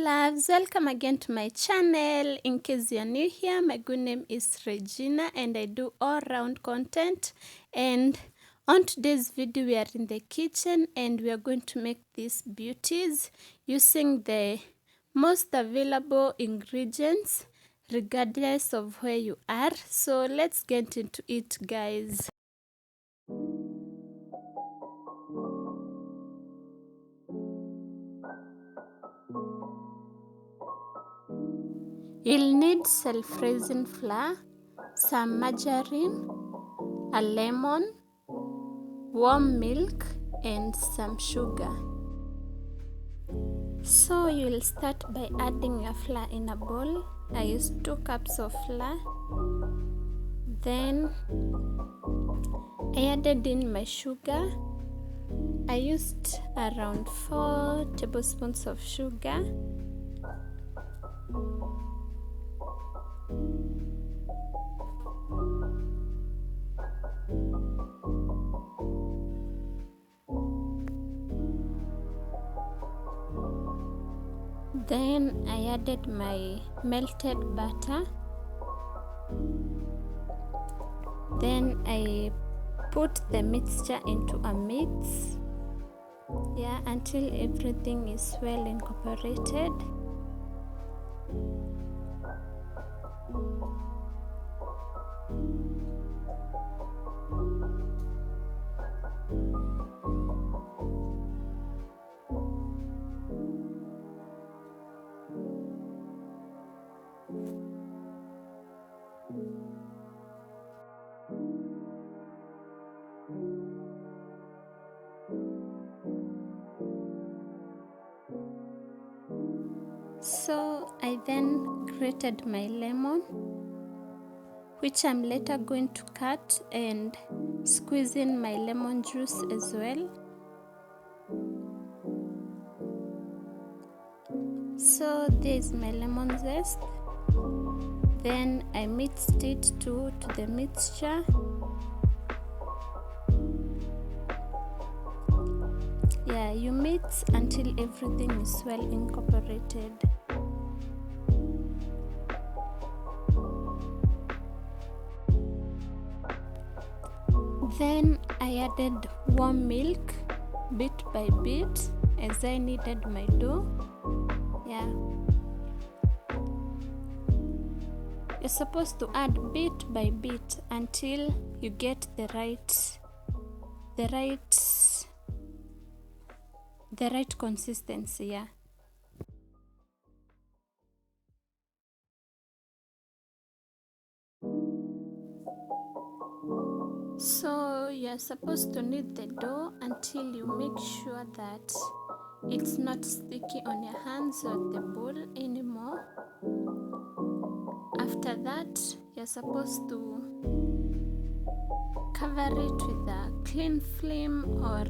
loves, welcome again to my channel. In case you're new here, my good name is Regina and I do all-round content. And on today's video we are in the kitchen and we are going to make these beauties using the most available ingredients regardless of where you are. So let's get into it, guys. You'll need self-raising flour, some margarine, a lemon, warm milk, and some sugar. So you'll start by adding your flour in a bowl. I used 2 cups of flour. Then I added in my sugar. I used around 4 tablespoons of sugar. Then I added my melted butter. Then I put the mixture into a mix, until everything is well incorporated. So I then grated my lemon, which I'm later going to cut and squeeze in my lemon juice as well. So this is my lemon zest. Then I mixed it to the mixture. You mix until everything is well incorporated. Then I added warm milk bit by bit as I kneaded my dough. You're supposed to add bit by bit until you get the right consistency. So you're supposed to knead the dough until you make sure that it's not sticky on your hands or the bowl anymore. After that, you're supposed to cover it with a clean film or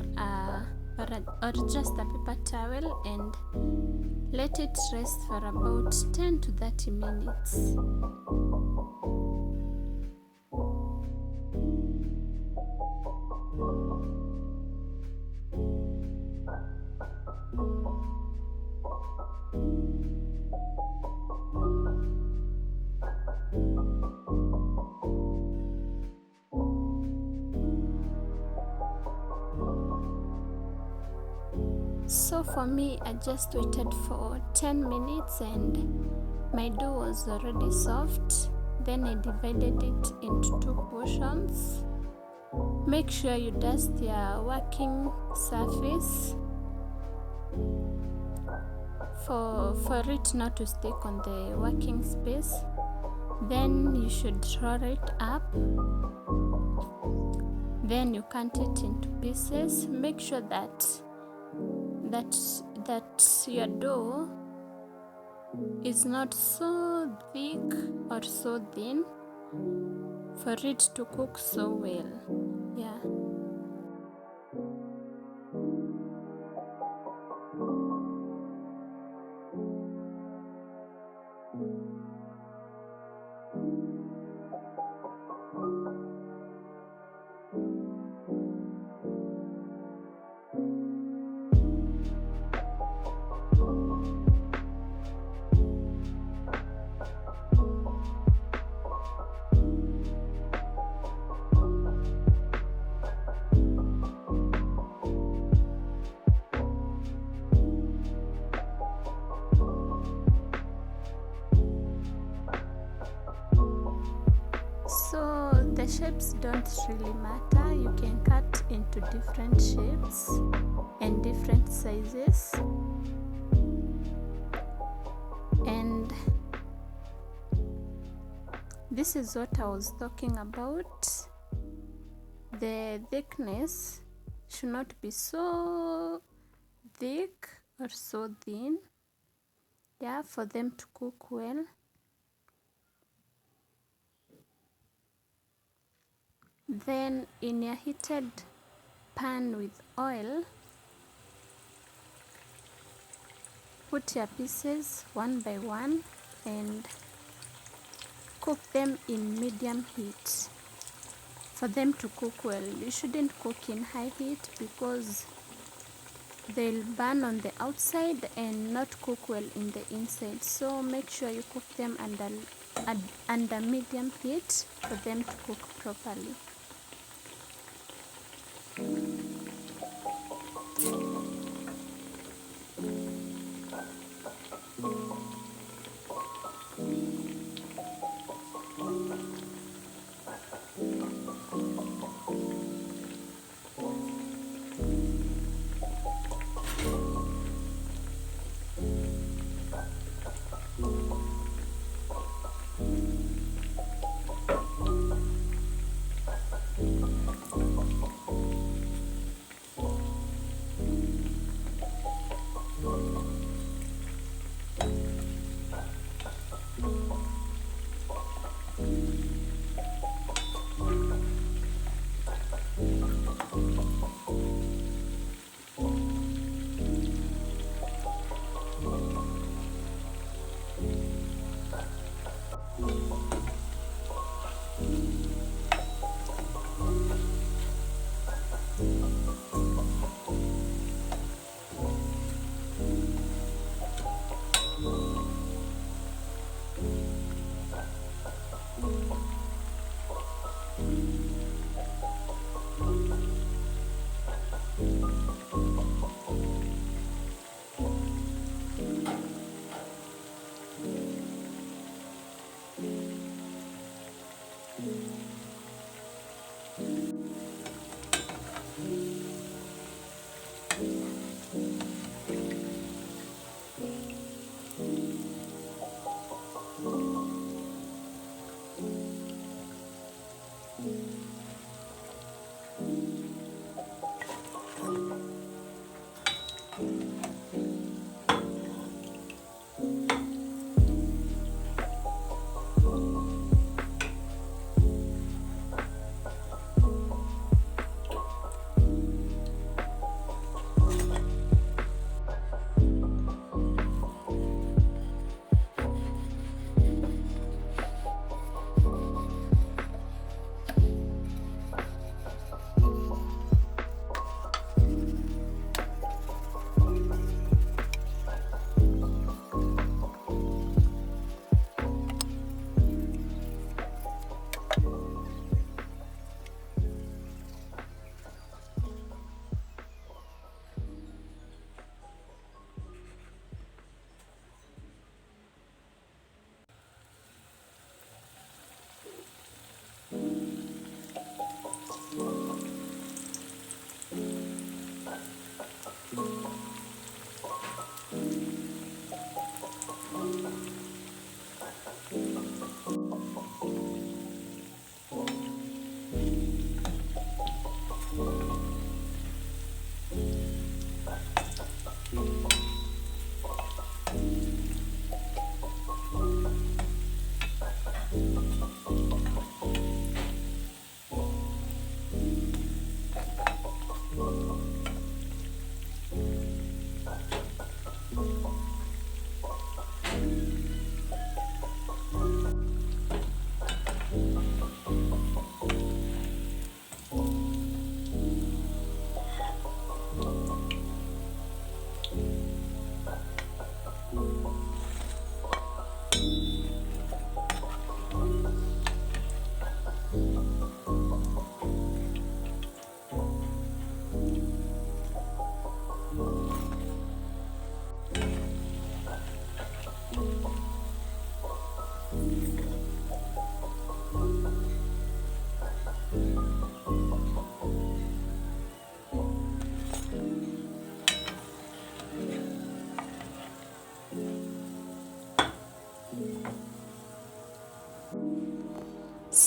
just a paper towel and let it rest for about 10 to 30 minutes. So for me, I just waited for 10 minutes and my dough was already soft. Then I divided it into 2 portions. Make sure you dust your working surface for it not to stick on the working space. Then you should roll it up. Then you cut it into pieces. Make sure that your dough is not so thick or so thin for it to cook so well. the shapes don't really matter. You can cut into different shapes and different sizes. And this is what I was talking about. The thickness should not be so thick or so thin, yeah, for them to cook well. Then in your heated pan with oil, put your pieces one by one and cook them in medium heat for them to cook well. You shouldn't cook in high heat because they'll burn on the outside and not cook well in the inside. So make sure you cook them under medium heat for them to cook properly.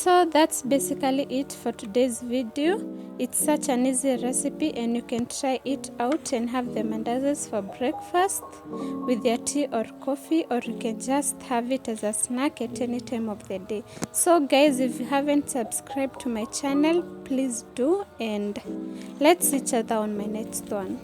So that's basically it for today's video. It's such an easy recipe and you can try it out and have the mandazis for breakfast with your tea or coffee, or you can just have it as a snack at any time of the day. So guys, if you haven't subscribed to my channel, please do, and let's see each other on my next one.